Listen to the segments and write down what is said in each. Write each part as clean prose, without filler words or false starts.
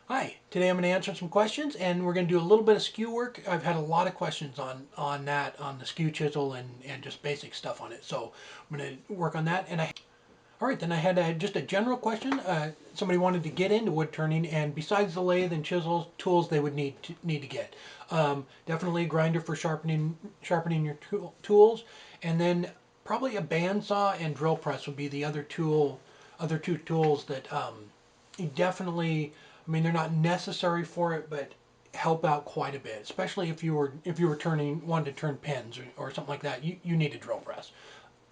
Hi, today I'm going to answer some questions and we're going to do a little bit of skew work. I've had a lot of questions on that, on the skew chisel and just basic stuff on it. So I'm going to work on that. Alright, then I had just a general question. Somebody wanted to get into wood turning, and besides the lathe and chisels, tools they would need to get. Definitely a grinder for sharpening your tools, and then probably a bandsaw and drill press would be the other two tools that you definitely. I mean, they're not necessary for it, but help out quite a bit. Especially if you were wanted to turn pins or something like that. You need a drill press.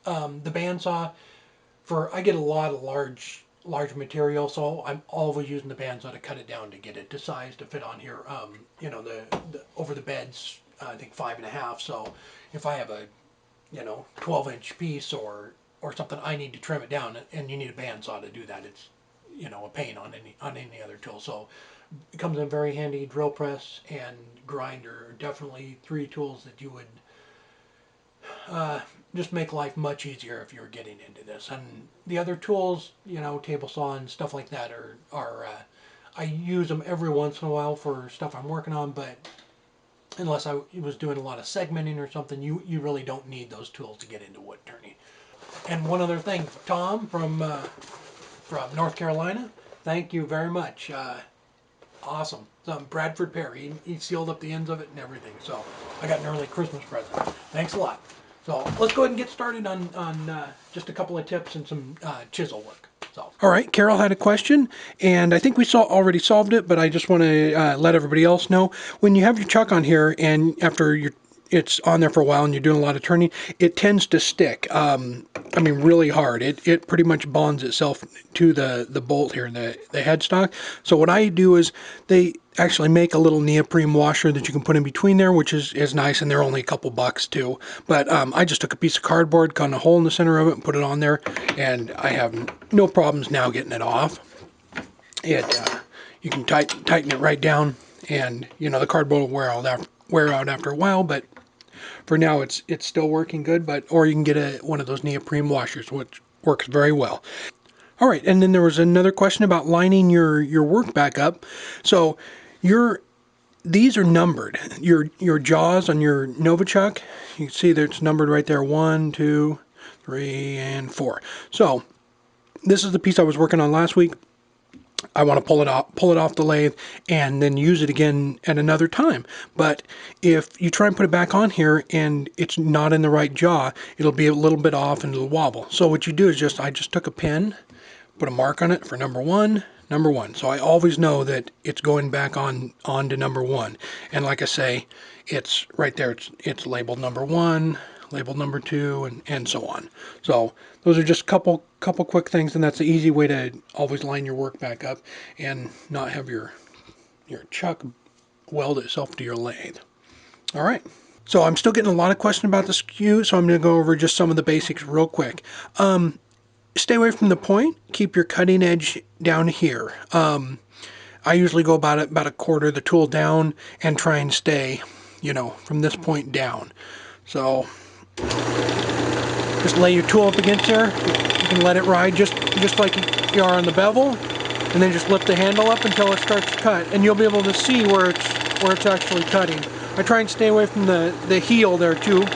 The bandsaw, I get a lot of large material, so I'm always using the bandsaw to cut it down to get it to size to fit on here. The over the bed's I think 5.5. So if I have a 12-inch piece or something, I need to trim it down, and you need a bandsaw to do that. It's a pain on any other tool. So it comes in very handy. Drill press and grinder are definitely three tools that you would just make life much easier if you're getting into this. And the other tools, table saw and stuff like that are I use them every once in a while for stuff I'm working on, but unless I was doing a lot of segmenting or something, you really don't need those tools to get into wood turning. And one other thing, Tom from North Carolina, thank you very much. Awesome. Bradford pear. He sealed up the ends of it and everything. So I got an early Christmas present. Thanks a lot. So let's go ahead and get started on just a couple of tips and some chisel work. So, all right, Carol had a question, and I think we already solved it, but I just want to let everybody else know. When you have your chuck on here, and after it's on there for a while and you're doing a lot of turning, it tends to stick. I mean, really hard. It pretty much bonds itself to the bolt here, the headstock. So what I do is they actually make a little neoprene washer that you can put in between there, which is nice, and they're only a couple bucks too. But I just took a piece of cardboard, cut a hole in the center of it, and put it on there, and I have no problems now getting it off. You can tighten it right down, and the cardboard will wear out after a while, but for now it's still working good. Or you can get one of those neoprene washers, which works very well. All right, and then there was another question about lining your work back up. So these are numbered. Your jaws on your Novichok, you can see that it's numbered right there, 1, 2, 3, and 4. So this is the piece I was working on last week. I want to pull it off the lathe and then use it again at another time. But if you try and put it back on here and it's not in the right jaw, it'll be a little bit off and it'll wobble. So what you do is I just took a pin, put a mark on it for number one. So I always know that it's going back on to number 1. And like I say, it's right there. It's labeled number 1, labeled number 2, and so on. So those are just a couple quick things, and that's the easy way to always line your work back up and not have your chuck weld itself to your lathe. All right. So I'm still getting a lot of questions about the skew, so I'm going to go over just some of the basics real quick. Stay away from the point. Keep your cutting edge down here. I usually go about a quarter of the tool down and try and stay, from this point down. So just lay your tool up against there. You can let it ride just like you are on the bevel, and then just lift the handle up until it starts to cut, and you'll be able to see where it's actually cutting. I try and stay away from the heel there too.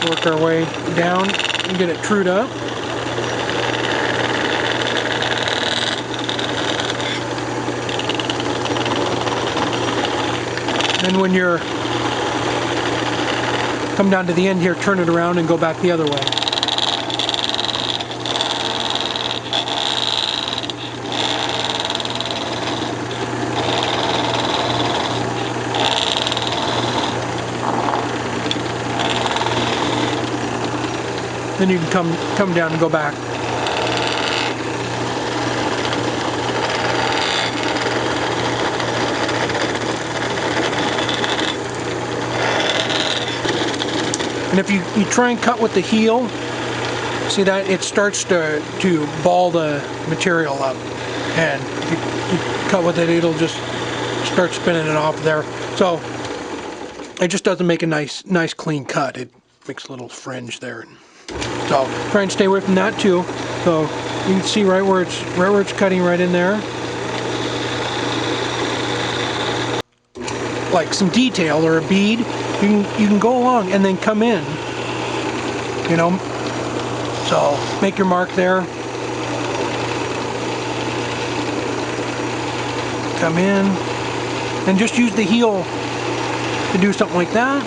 Work our way down and get it trued up. And when you're come down to the end here, turn it around and go back the other way. Then you can come down and go back. And if you try and cut with the heel, see that it starts to ball the material up. And if you cut with it, it'll just start spinning it off there. So it just doesn't make a nice clean cut. It makes a little fringe there. So try and stay away from that too. So you can see right where it's cutting right in there. Like some detail or a bead, you can go along and then come in. You know, so make your mark there. Come in and just use the heel to do something like that.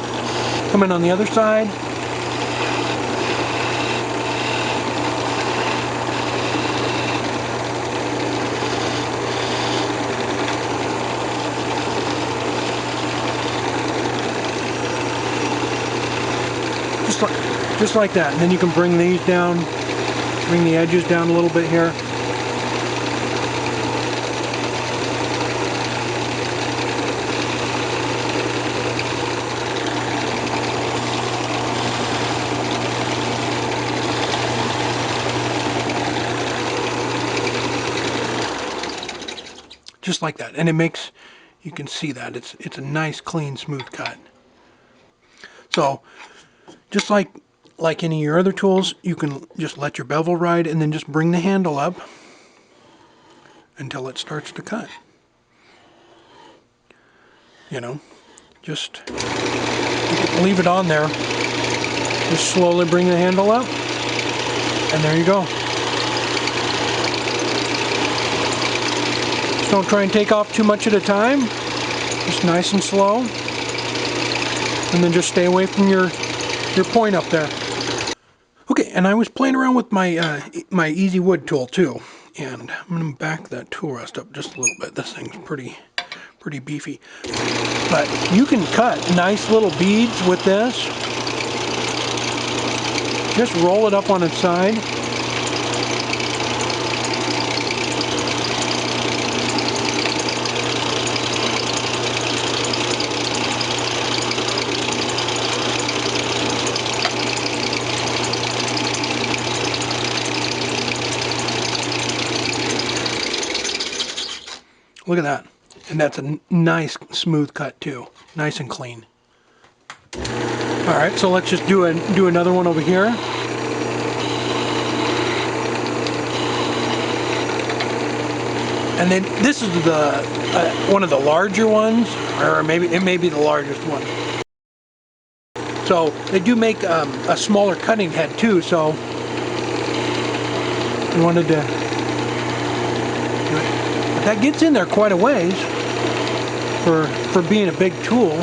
Come in on the other side. Just like that. And then you can bring these down, bring the edges down a little bit here. Just like that. And it makes, you can see that it's a nice, clean, smooth cut. So just like any of your other tools, you can just let your bevel ride and then just bring the handle up until it starts to cut. You know, just leave it on there. Just slowly bring the handle up, and there you go. Just don't try and take off too much at a time. Just nice and slow, and then just stay away from your point up there. Okay, and I was playing around with my my Easy Wood tool too, and I'm going to back that tool rest up just a little bit. This thing's pretty beefy, but you can cut nice little beads with this. Just roll it up on its side. Look at that. And that's a nice smooth cut too. Nice and clean. Alright, so let's just do another one over here. And then this is the one of the larger ones, or maybe it may be the largest one. So they do make a smaller cutting head too, so I wanted to do it. But that gets in there quite a ways for being a big tool.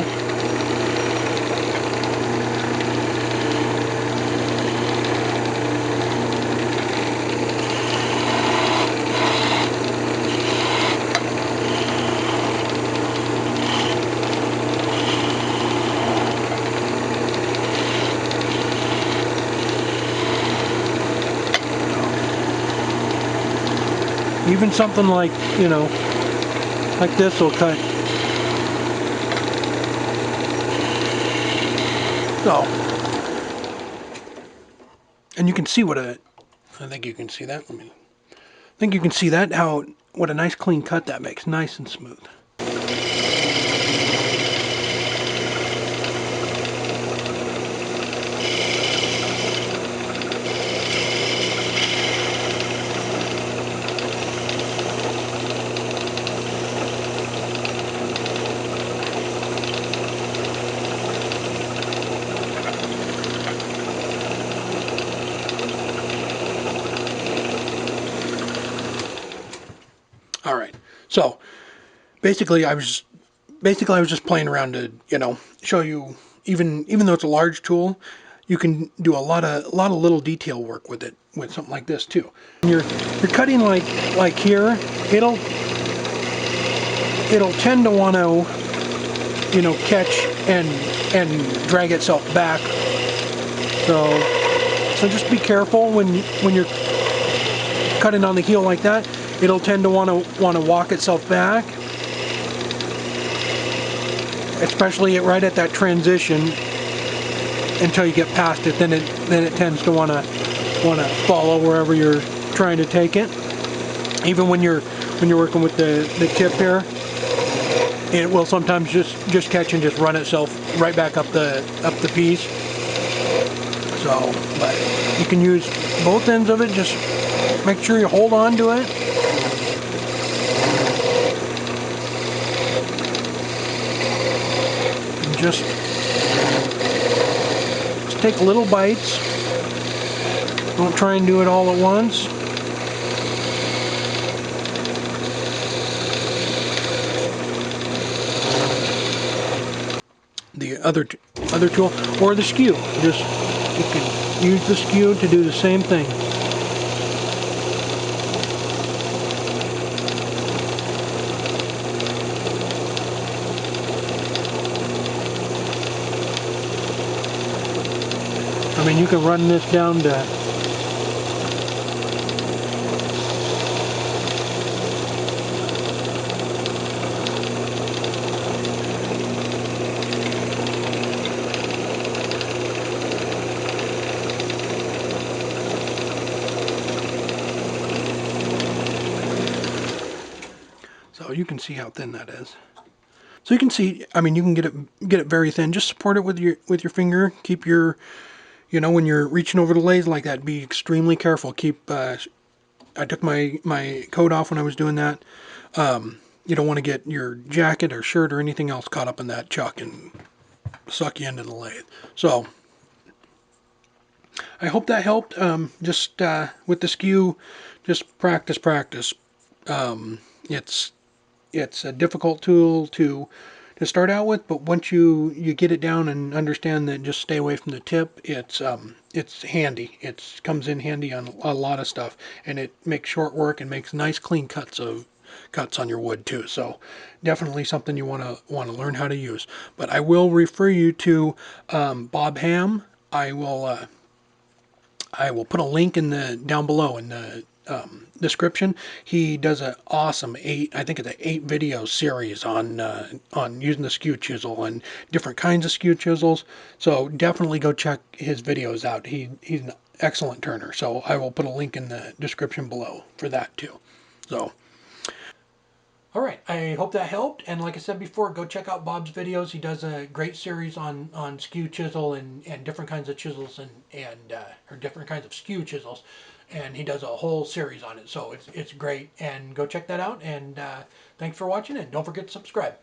Even something like, you know, like this will cut. So, and you can see what I think you can see that. I think you can see that, what a nice clean cut that makes, nice and smooth. All right, so basically I was just playing around to, you know, show you even though it's a large tool, you can do a lot of little detail work with it, with something like this too. When you're cutting like here, it'll tend to want to, you know, catch and drag itself back. So just be careful when you're cutting on the heel like that. It'll tend to want to walk itself back, especially right at that transition. Until you get past it, then it tends to want to follow wherever you're trying to take it. Even when you're working with the tip here, it will sometimes just catch and just run itself right back up the piece. So, but you can use both ends of it. Just make sure you hold on to it. And just take little bites. Don't try and do it all at once. The other tool, or the skew. Just you can use the skew to do the same thing. I mean, you can run this down to so you can see how thin that is. So you can see, I mean, you can get it very thin. Just support it with your finger. Keep your, you know, when you're reaching over the lathe like that, be extremely careful. Keep. I took my coat off when I was doing that. You don't want to get your jacket or shirt or anything else caught up in that chuck and suck you into the lathe. So I hope that helped. Just with the skew, just practice. It's a difficult tool to start out with, but once you get it down and understand that, just stay away from the tip. It's handy. It comes in handy on a lot of stuff, and it makes short work and makes nice clean cuts on your wood too. So definitely something you want to learn how to use. But I will refer you to Bob Ham. I will put a link in the down below in the description. He does an awesome I think it's an 8 video series on using the skew chisel and different kinds of skew chisels. So definitely go check his videos out. He's an excellent turner. So I will put a link in the description below for that too. So. All right, I hope that helped. And like I said before, go check out Bob's videos. He does a great series on skew chisel and different kinds of chisels and or different kinds of skew chisels. And he does a whole series on it. So it's great. And go check that out. And thanks for watching. And don't forget to subscribe.